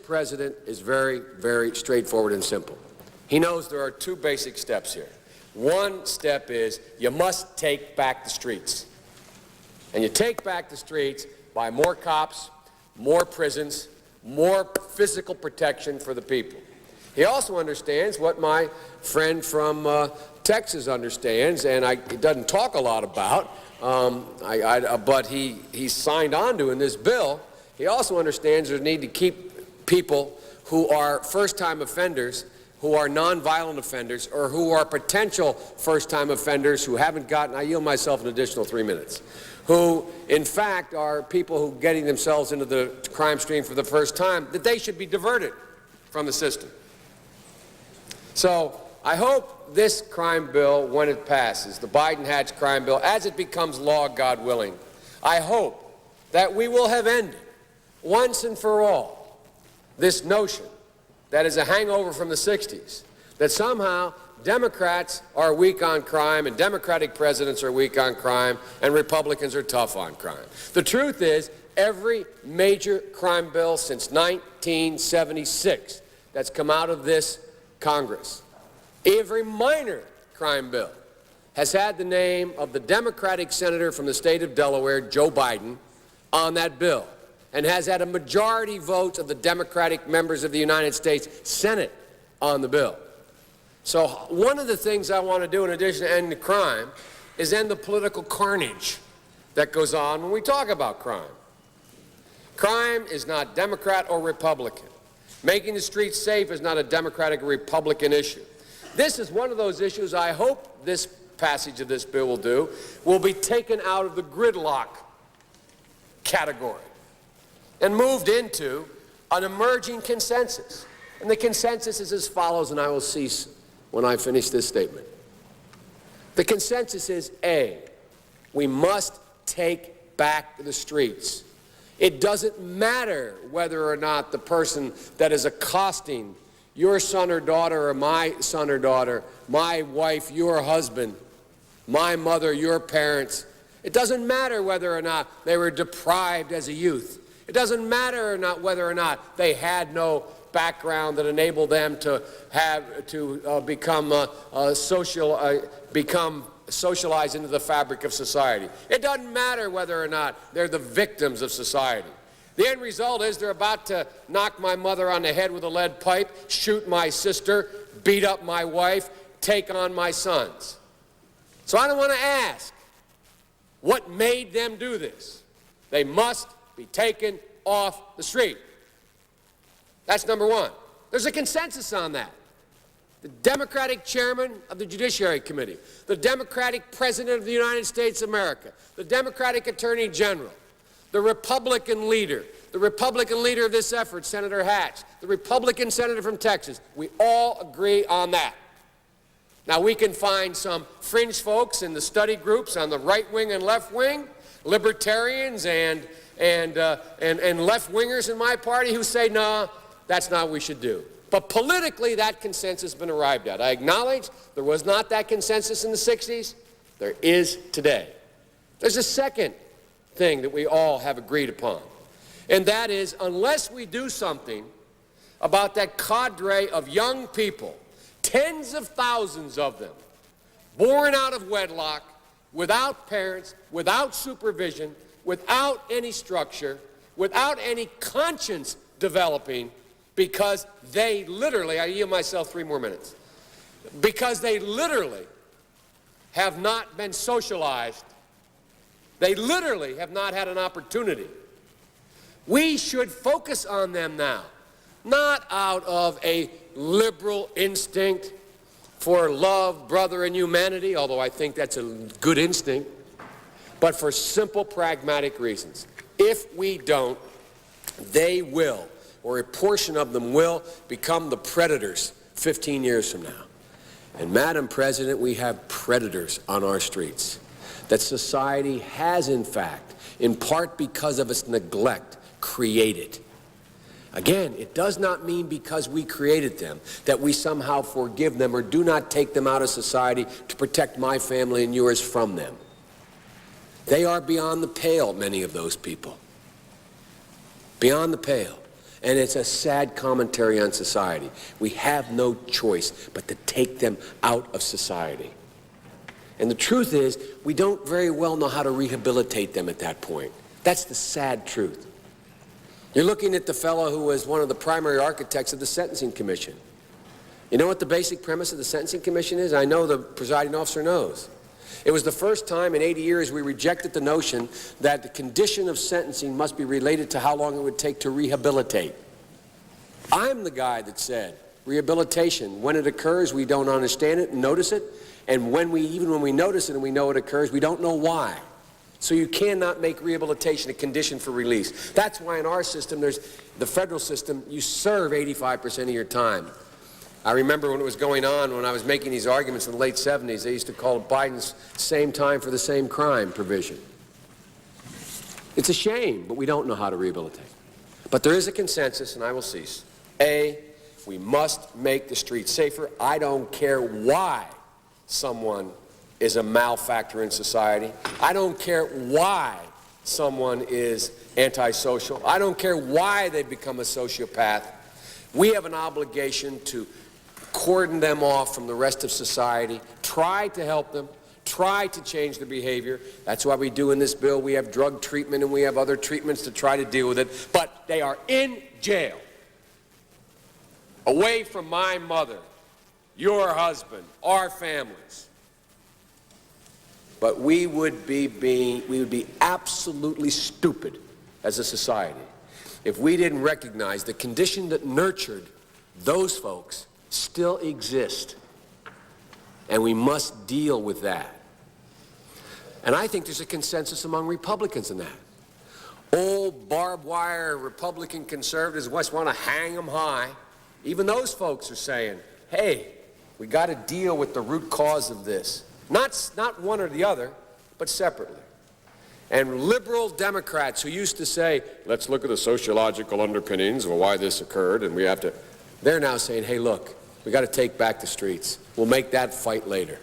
president is very, very straightforward and simple. He knows there are two basic steps here. One step is you must take back the streets. And you take back the streets by more cops, more prisons, more physical protection for the people. He also understands what my friend from Texas understands, and he doesn't talk a lot about, but he signed on to in this bill. He also understands there's a need to keep people who are first-time offenders, who are nonviolent offenders, or who are potential first-time offenders who haven't gotten, I yield myself an additional 3 minutes, who in fact are people who are getting themselves into the crime stream for the first time, that they should be diverted from the system. So I hope this crime bill, when it passes, the Biden-Hatch crime bill, as it becomes law, God willing, I hope that we will have ended once and for all this notion that is a hangover from the 60s, that somehow Democrats are weak on crime and Democratic presidents are weak on crime and Republicans are tough on crime. The truth is, every major crime bill since 1976 that's come out of this Congress, every minor crime bill has had the name of the Democratic senator from the state of Delaware, Joe Biden, on that bill, and has had a majority vote of the Democratic members of the United States Senate on the bill. So one of the things I want to do in addition to end the crime is end the political carnage that goes on when we talk about crime. Crime is not Democrat or Republican. Making the streets safe is not a Democratic or Republican issue. This is one of those issues I hope this passage of this bill will be taken out of the gridlock category and moved into an emerging consensus. And the consensus is as follows, and I will cease when I finish this statement. The consensus is, A, we must take back the streets. It doesn't matter whether or not the person that is accosting your son or daughter or my son or daughter, my wife, your husband, my mother, your parents. It doesn't matter whether or not they were deprived as a youth. It doesn't matter or not whether or not they had no background that enabled them to become socialized into the fabric of society. It doesn't matter whether or not they're the victims of society. The end result is they're about to knock my mother on the head with a lead pipe, shoot my sister, beat up my wife, take on my sons. So I don't want to ask what made them do this. They must be taken off the street. That's number one. There's a consensus on that. The Democratic chairman of the Judiciary Committee, the Democratic president of the United States of America, the Democratic Attorney General, the Republican leader of this effort, Senator Hatch, the Republican senator from Texas, we all agree on that. Now, we can find some fringe folks in the study groups on the right wing and left wing, libertarians and left-wingers in my party who say, no, that's not what we should do. But politically, that consensus has been arrived at. I acknowledge there was not that consensus in the 60s. There is today. There's a second thing that we all have agreed upon, and that is unless we do something about that cadre of young people, tens of thousands of them, born out of wedlock, without parents, without supervision, without any structure, without any conscience developing, because they literally, I yield myself 3 more minutes, because they literally have not been socialized. They literally have not had an opportunity. We should focus on them now, not out of a liberal instinct for love, brother, and humanity, although I think that's a good instinct, but for simple, pragmatic reasons. If we don't, they will, or a portion of them will, become the predators 15 years from now. And Madam President, we have predators on our streets that society has, in fact, in part because of its neglect, created. Again, it does not mean because we created them that we somehow forgive them or do not take them out of society to protect my family and yours from them. They are beyond the pale, many of those people. Beyond the pale. And it's a sad commentary on society. We have no choice but to take them out of society. And the truth is, we don't very well know how to rehabilitate them at that point. That's the sad truth. You're looking at the fellow who was one of the primary architects of the Sentencing Commission. You know what the basic premise of the Sentencing Commission is? I know the presiding officer knows. It was the first time in 80 years we rejected the notion that the condition of sentencing must be related to how long it would take to rehabilitate. I'm the guy that said rehabilitation, when it occurs, we don't understand it and notice it, and even when we notice it and we know it occurs, we don't know why. So you cannot make rehabilitation a condition for release. That's why in our system, there's the federal system, you serve 85% of your time. I remember when it was going on, when I was making these arguments in the late 70s, they used to call it Biden's same time for the same crime provision. It's a shame, but we don't know how to rehabilitate. But there is a consensus, and I will cease. A, we must make the streets safer. I don't care why someone is a malfactor in society. I don't care why someone is antisocial. I don't care why they become a sociopath. We have an obligation to cordon them off from the rest of society, try to help them, try to change their behavior. That's why we do in this bill. We have drug treatment and we have other treatments to try to deal with it. But they are in jail, away from my mother, your husband, our families. But we would be absolutely stupid as a society if we didn't recognize the condition that nurtured those folks still exist, and we must deal with that. And I think there's a consensus among Republicans in that. Old barbed wire Republican conservatives just want to hang them high. Even those folks are saying, hey, we got to deal with the root cause of this. Not one or the other, but separately. And liberal Democrats who used to say, let's look at the sociological underpinnings of why this occurred, and we have to, they're now saying, hey, look, we got to take back the streets. We'll make that fight later.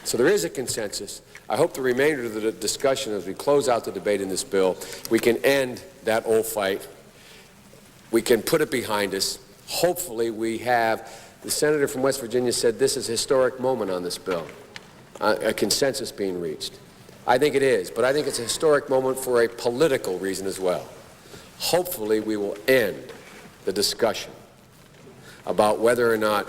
So there is a consensus. I hope the remainder of the discussion, as we close out the debate in this bill, we can end that old fight. We can put it behind us. Hopefully we have, the senator from West Virginia said this is a historic moment on this bill, a consensus being reached. I think it is, but I think it's a historic moment for a political reason as well. Hopefully we will end the discussion about whether or not